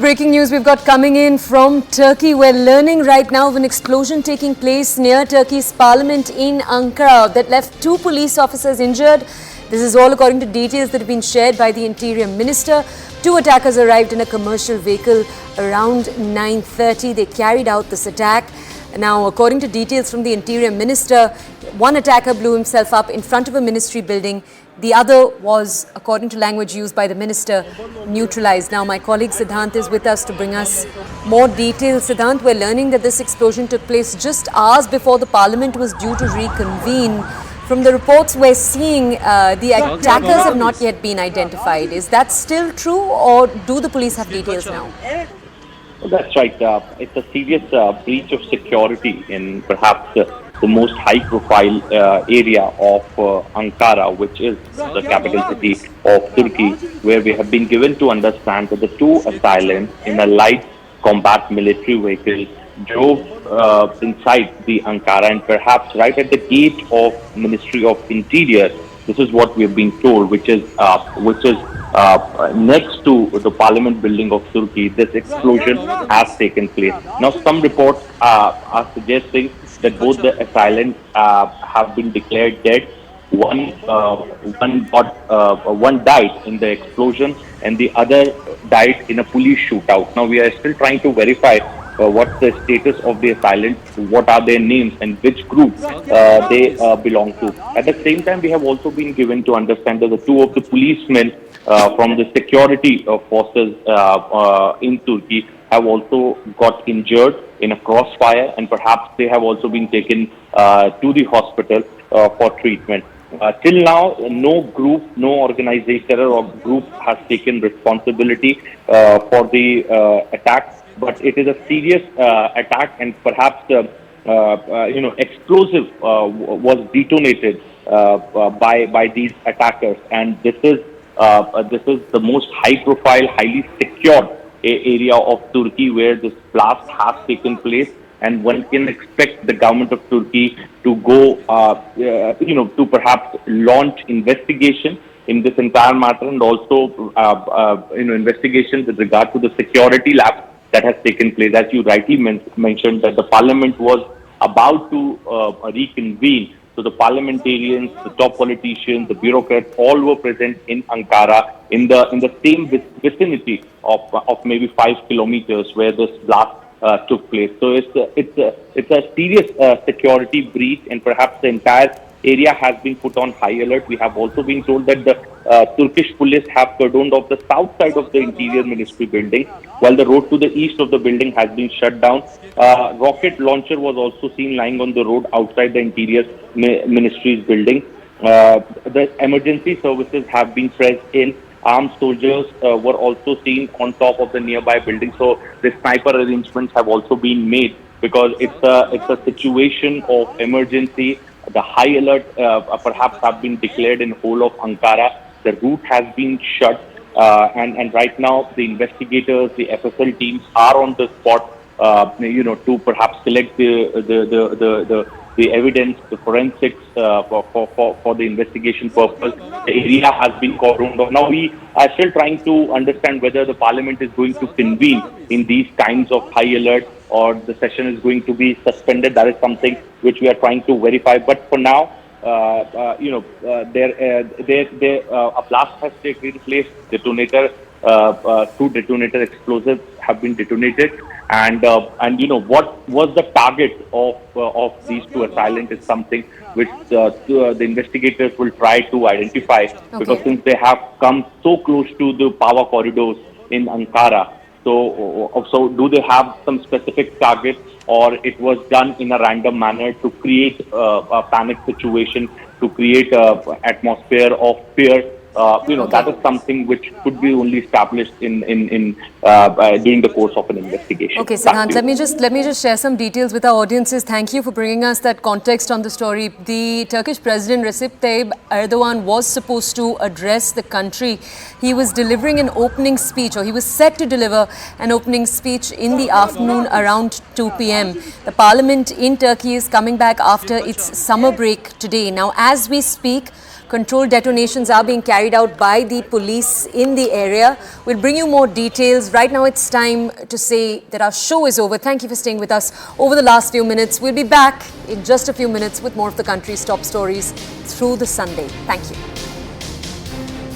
breaking news we've got coming in from Turkey. We're learning right now of an explosion taking place near Turkey's parliament in Ankara that left 2 police officers injured. This is all according to details that have been shared by the Interior Minister. 2 attackers arrived in a commercial vehicle around 9:30. They carried out this attack. Now, according to details from the Interior Minister, one attacker blew himself up in front of a ministry building. The other was, according to language used by the minister, neutralized. Now, my colleague Siddhant is with us to bring us more details. Siddhant, we're learning that this explosion took place just hours before the parliament was due to reconvene. From the reports we're seeing, the attackers have not yet been identified. Is that still true, or do the police have details now? That's right. It's a serious breach of security in perhaps the most high-profile area of Ankara, which is the capital city of Turkey, where we have been given to understand that the 2 assailants in a light combat military vehicle drove inside the Ankara, and perhaps right at the gate of Ministry of Interior. This is what we have been told, which is next to the Parliament building of Turkey. This explosion has taken place. Now, some reports are suggesting that both the assailants have been declared dead. One died in the explosion, and the other died in a police shootout. Now, we are still trying to verify what's the status of the assailants, what are their names, and which group they belong to. At the same time, we have also been given to understand that the 2 of the policemen from the security forces in Turkey have also got injured in a crossfire, and perhaps they have also been taken to the hospital for treatment. Till now, no group, no organization or group has taken responsibility for the attack. But it is a serious attack, and perhaps explosive was detonated by these attackers. And this is the most high-profile, highly secured area of Turkey where this blast has taken place. And one can expect the government of Turkey to go, to perhaps launch investigation in this entire matter, and also, investigation with regard to the security lapse that has taken place. As you rightly mentioned, that the parliament was about to reconvene. So the parliamentarians, the top politicians, the bureaucrats, all were present in Ankara in the same vicinity of maybe 5 kilometers where this blast took place. So it's a serious security breach, and perhaps the entire area has been put on high alert. We have also been told that the Turkish police have cordoned off the south side of the Interior Ministry building, while the road to the east of the building has been shut down. Rocket launcher was also seen lying on the road outside the Interior Ministry's building. The emergency services have been pressed in. Armed soldiers were also seen on top of the nearby building. So the sniper arrangements have also been made, because it's a situation of emergency. The high alert perhaps have been declared in whole of Ankara. The route has been shut, and right now the investigators, the FSL teams are on the spot, to perhaps collect the evidence, the forensics for the investigation purpose. The area has been cordoned off. Now we are still trying to understand whether the parliament is going to convene in these times of high alert, or the session is going to be suspended. That is something which we are trying to verify. But for now, a blast has taken place. Detonator, 2 detonator explosives have been detonated, and what was the target of these 2 assailants is something which the investigators will try to identify, because since they have come so close to the power corridors in Ankara. So do they have some specific target, or it was done in a random manner to create a panic situation, to create an atmosphere of fear? That is something which could be only established during the course of an investigation. Okay, Siddhant, let me just share some details with our audiences. Thank you for bringing us that context on the story. The Turkish President Recep Tayyip Erdogan was supposed to address the country. He was delivering an opening speech, or he was set to deliver an opening speech in the afternoon around 2 p.m. The parliament in Turkey is coming back after its summer break today. Now, as we speak, Controlled detonations are being carried out by the police in the area. We'll bring you more details. Right now it's time to say that our show is over. Thank you for staying with us over the last few minutes. We'll be back in just a few minutes with more of the country's top stories through the Sunday. Thank you.